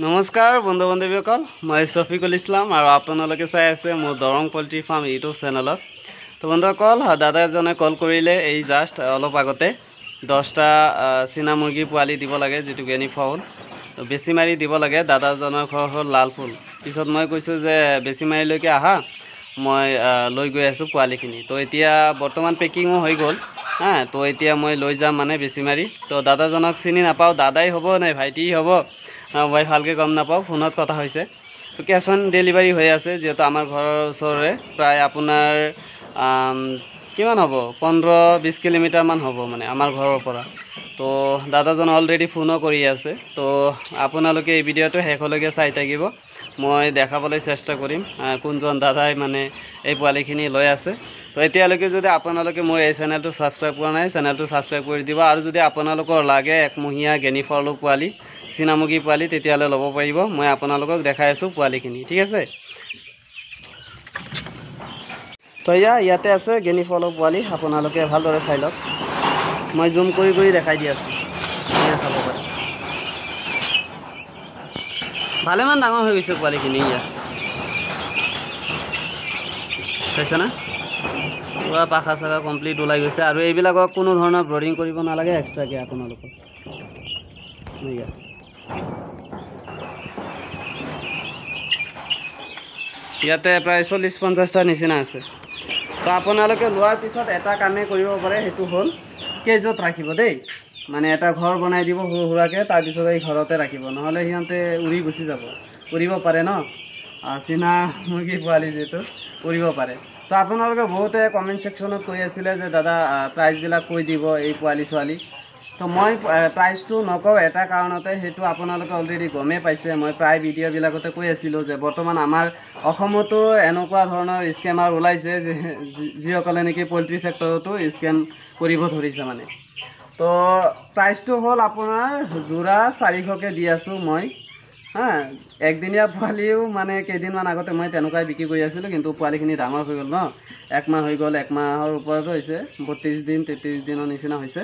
নমস্কাৰ বন্ধু বান্ধৱীসকল, মই শফিকুল ইছলাম আৰু আপোনালোকে চাই আছে মোৰ দৰং পল্ট্ৰি ফাৰ্ম ইউটিউব চেনেলত। তো বন্ধুসকল, দাদা এজনে কল কৰিলে এই জাষ্ট অলপ আগতে 10টা চীনা মুৰ্গী পোৱালি দিব লাগে, যিটো গেনি ফাউল। তো বেছি মাৰি দিব লাগে। দাদাজনৰ ঘৰ হ'ল লালফুল। পিছত মই কৈছোঁ যে বেছি মাৰিলৈকে আহা, মই লৈ গৈ আছোঁ পোৱালিখিনি। তো এতিয়া বৰ্তমান পেকিঙো হৈ গ'ল। তো এতিয়া মই লৈ যাম মানে বেছি মাৰি। তো দাদাজনক চিনি নাপাওঁ, দাদাই হ'ব নে ভাইটি হ'ব মই ভালকৈ গম নাপাওঁ, ফোনত কথা হৈছে। তো কেছ অন ডেলিভাৰী হৈ আছে, যিহেতু আমাৰ ঘৰৰ ওচৰৰে প্ৰায় আপোনাৰ কিমান হ'ব 15-20 কিলোমিটাৰমান হ'ব মানে আমাৰ ঘৰৰ পৰা। তো দাদাজন অলৰেডি ফোনো কৰি আছে। তো আপোনালোকে এই ভিডিঅ'টো শেষলৈকে চাই থাকিব, মই দেখাবলৈ চেষ্টা কৰিম কোনজন দাদাই মানে এই পোৱালিখিনি লৈ আছে। তো এতিয়ালৈকে যদি আপোনালোকে মোৰ এই চেনেলটো ছাবস্ক্ৰাইব কৰা নাই, চেনেলটো ছাবস্ক্ৰাইব কৰি দিব। আৰু যদি আপোনালোকৰ লাগে একমহীয়া গেনি ফাউলৰ পোৱালি, চীনা মুৰ্গী পোৱালি, তেতিয়াহ'লে ল'ব পাৰিব। মই আপোনালোকক দেখাই আছোঁ পোৱালিখিনি, ঠিক আছে। তো ইয়াতে আছে গেনি ফাউলৰ পোৱালি, আপোনালোকে ভালদৰে চাই লওক। মই জুম কৰি কৰি দেখাই দি আছোঁ, চাব পাৰে। ভালেমান ডাঙৰ হৈ গৈছে পোৱালিখিনি। ইয়াত চাইছে না, পুৰা পাখা চাখা কমপ্লিট ওলাই গৈছে। আৰু এইবিলাকক কোনো ধৰণৰ ব্ৰডিং কৰিব নালাগে এক্সট্ৰাকৈ আপোনালোকক। ইয়াতে প্ৰায় 40-50টা নিচিনা আছে। তো আপোনালোকে লোৱাৰ পিছত এটা কামেই কৰিব পাৰে, সেইটো হ'ল কেজত ৰাখিব দেই। মানে এটা ঘৰ বনাই দিব সৰু সুৰাকৈ, তাৰপিছত এই ঘৰতে ৰাখিব, নহ'লে সিহঁতে উৰি গুচি যাব। উৰিব পাৰে ন, চীনা মুৰ্গী পোৱালি যিহেতু উৰিব পাৰে। তো আপোনালোকে বহুতে কমেণ্ট ছেকশ্যনত কৈ আছিলে যে দাদা প্ৰাইচবিলাক কৈ দিব এই পোৱালি ছোৱালী। তো মই প্ৰাইচটো নকওঁ এটা কাৰণতে, সেইটো আপোনালোকে অলৰেডি গমেই পাইছে। মই প্ৰায় ভিডিঅ'বিলাকতে কৈ আছিলোঁ যে বৰ্তমান আমাৰ অসমতো এনেকুৱা ধৰণৰ স্কেমাৰ ওলাইছে যে যিসকলে নেকি পল্ট্ৰি ছেক্টৰতো স্কেম কৰিব ধৰিছে মানে। তো প্ৰাইচটো হ'ল আপোনাৰ যোৰা 400কৈ দি আছোঁ মই। একদিনীয়া পোৱালিও মানে কেইদিনমান আগতে মই তেনেকুৱাই বিক্ৰী কৰি আছিলোঁ, কিন্তু পোৱালিখিনি ডাঙৰ হৈ গ'ল ন, 1 মাহ হৈ গ'ল, 1 মাহৰ ওপৰত হৈছে, 32 দিন 33 দিনৰ নিচিনা হৈছে।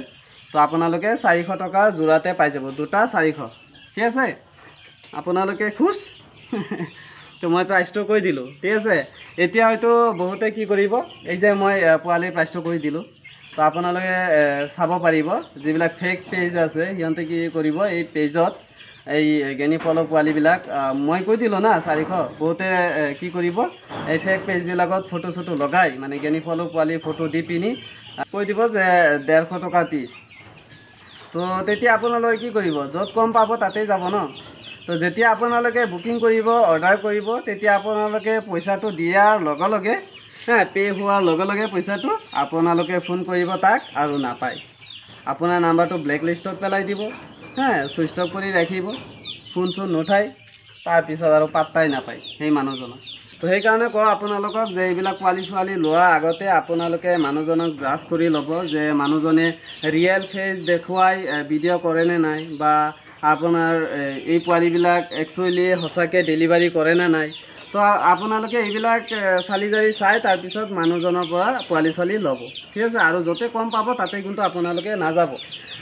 তো আপোনালোকে 400 টকা যোৰাতে পাই যাব, দুটা 400, ঠিক আছে। আপোনালোকে খুচ। তো মই প্ৰাইচটো কৈ দিলোঁ, ঠিক আছে। এতিয়া হয়তো বহুতে কি কৰিব, এই যে মই পোৱালিৰ প্ৰাইচটো কৈ দিলোঁ, তো আপোনালোকে চাব পাৰিব। যিবিলাক ফেক পেজ আছে সিহঁতে কি কৰিব, এই পেজত এই গেনি ফাউলৰ পোৱালিবিলাক মই কৈ দিলোঁ না 400, বহুতে কি কৰিব, এই ফেক পেজবিলাকত ফটো চটো লগাই, মানে গেনি ফাউলৰ পোৱালিৰ ফটো দি পিনি কৈ দিব যে 150 টকা পিচ। তো তেতিয়া আপোনালোকে কি কৰিব, য'ত কম পাব তাতেই যাব ন। তো যেতিয়া আপোনালোকে বুকিং কৰিব, অৰ্ডাৰ কৰিব, তেতিয়া আপোনালোকে পইচাটো দিয়াৰ লগে লগে পে' হোৱাৰ লগে লগে পইচাটো আপোনালোকে ফোন কৰিব তাক, আৰু নাপায়। আপোনাৰ নাম্বাৰটো ব্লেক লিষ্টত পেলাই দিব, ছুইচ অফ কৰি ৰাখিব, ফোন চোন নুঠায়, তাৰপিছত আৰু পাত্তাই নাপায় সেই মানুহজনক। তো সেইকাৰণে কওঁ আপোনালোকক যে এইবিলাক পোৱালি ছোৱালী লোৱাৰ আগতে আপোনালোকে মানুহজনক জাজ কৰি ল'ব যে মানুহজনে ৰিয়েল ফেচ দেখুৱাই ভিডিঅ' কৰে নে নাই, বা আপোনাৰ এই পোৱালিবিলাক একচুৱেলি সঁচাকৈ ডেলিভাৰী কৰে নে নাই। তো আপোনালোকে এইবিলাক চালি জাৰি চাই তাৰপিছত মানুহজনৰ পৰা পোৱালি ছোৱালী ল'ব, ঠিক আছে। আৰু য'তে কম পাব তাতে কিন্তু আপোনালোকে নাযাব।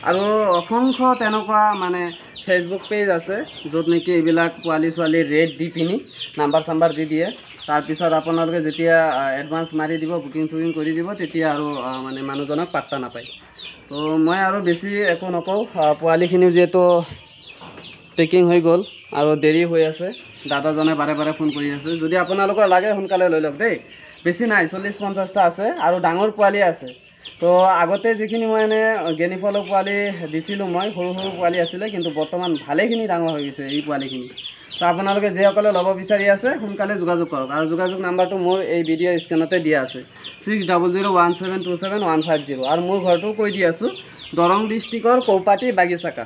আৰু অসংখ্য তেনেকুৱা মানে ফেচবুক পেজ আছে য'ত নেকি এইবিলাক পোৱালি ছোৱালী ৰেট দি পিনি নাম্বাৰ চাম্বাৰ দি দিয়ে। তাৰপিছত আপোনালোকে যেতিয়া এডভান্স মাৰি দিব, বুকিং চুকিং কৰি দিব, তেতিয়া আৰু মানে মানুহজনক পাত্তা নাপায়। তো মই আৰু বেছি একো নকওঁ, পোৱালিখিনিও যিহেতু পেকিং হৈ গ'ল আৰু দেৰি হৈ আছে, দাদাজনে বাৰে বাৰে ফোন কৰি আছে। যদি আপোনালোকৰ লাগে সোনকালে লৈ লওক দেই, বেছি নাই, 40-50টা আছে আৰু ডাঙৰ পোৱালি আছে। তো আগতে যিখিনি মই এনে গেনি ফাউলৰ পোৱালি দিছিলোঁ, মই সৰু সৰু পোৱালি আছিলে, কিন্তু বৰ্তমান ভালেখিনি ডাঙৰ হৈ গৈছে এই পোৱালিখিনি। তো আপোনালোকে যিসকলে ল'ব বিচাৰি আছে সোনকালে যোগাযোগ কৰক। আৰু যোগাযোগ নাম্বাৰটো মোৰ এই ভিডিঅ' স্ক্ৰীণতে দিয়া আছে, 6001727150। আৰু মোৰ ঘৰটো কৈ দি আছোঁ, দৰং ডিষ্ট্ৰিক্টৰ কৌপাটি বাগিচাকা।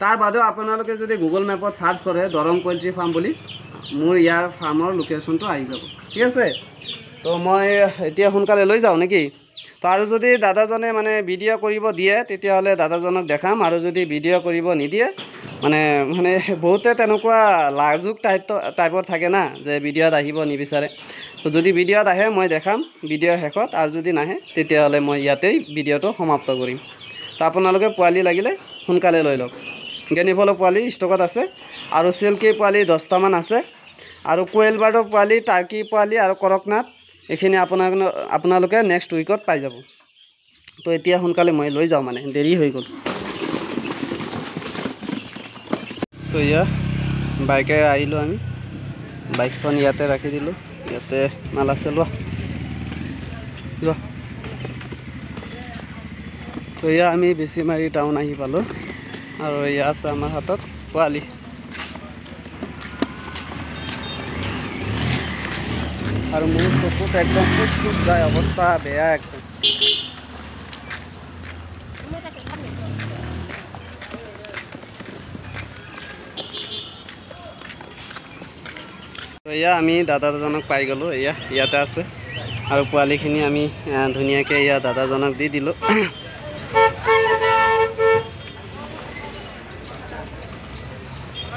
তাৰ বাদেও আপোনালোকে যদি গুগল মেপত চাৰ্চ কৰে দৰং পল্ট্ৰি ফাৰ্ম বুলি, মোৰ ইয়াৰ ফাৰ্মৰ লোকেশ্যনটো আহি যাব, ঠিক আছে। তো মই এতিয়া সোনকালে লৈ যাওঁ নেকি। তো আৰু যদি দাদাজনে মানে ভিডিঅ' কৰিব দিয়ে তেতিয়াহ'লে দাদাজনক দেখাম, আৰু যদি ভিডিঅ' কৰিব নিদিয়ে মানে বহুতে তেনেকুৱা লাজুক টাইপৰ থাকে না, যে ভিডিঅ'ত আহিব নিবিচাৰে। তো যদি ভিডিঅ'ত আহে মই দেখাম ভিডিঅ'ৰ শেষত, আৰু যদি নাহে তেতিয়াহ'লে মই ইয়াতেই ভিডিঅ'টো সমাপ্ত কৰিম। তো আপোনালোকে পোৱালি লাগিলে সোনকালে লৈ লওক। গেনিফলৰ পোৱালি ষ্টকত আছে আৰু চিল্কি পোৱালি 10টামান আছে আৰু কোয়েল বাৰ্ডৰ পোৱালি টাৰ্কি পোৱালি আৰু কৰকনাথ এইখিনি আপোনালোকে নেক্সট উইকত পাই যাব তো এতিয়া সোনকালে মই লৈ যাওঁ মানে দেৰি হৈ গ'ল তো ইয়া বাইকে আহিলোঁ আমি বাইকখন ইয়াতে ৰাখি দিলোঁ ইয়াতে মাল আছে লোৱা তো ইয়া আমি বেছিমাৰি টাউন আহি পালোঁ আৰু ইয়া আছে আমাৰ হাতত পোৱালি আৰু মোৰ চকুত একদম ফুট যায় অৱস্থা বেয়া একদম এয়া আমি দাদাজনক পাই গ'লোঁ এয়া ইয়াতে আছে আৰু পোৱালিখিনি আমি ধুনীয়াকৈ এয়া দাদাজনক দি দিলোঁ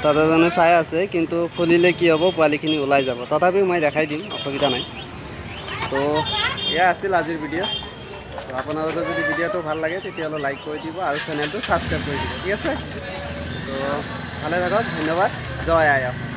দাদাজনে চাই আছে কিন্তু খুলিলে কি হ'ব পোৱালিখিনি ওলাই যাব তথাপিও মই দেখাই দিম অসুবিধা নাই তো এয়া আছিল আজিৰ ভিডিঅ' তো আপোনালোকৰ যদি ভিডিঅ'টো ভাল লাগে তেতিয়াহ'লে লাইক কৰি দিব আৰু চেনেলটো ছাবস্ক্ৰাইব কৰি দিব ঠিক আছে তো ভালে থাকক ধন্যবাদ জয় আই অসম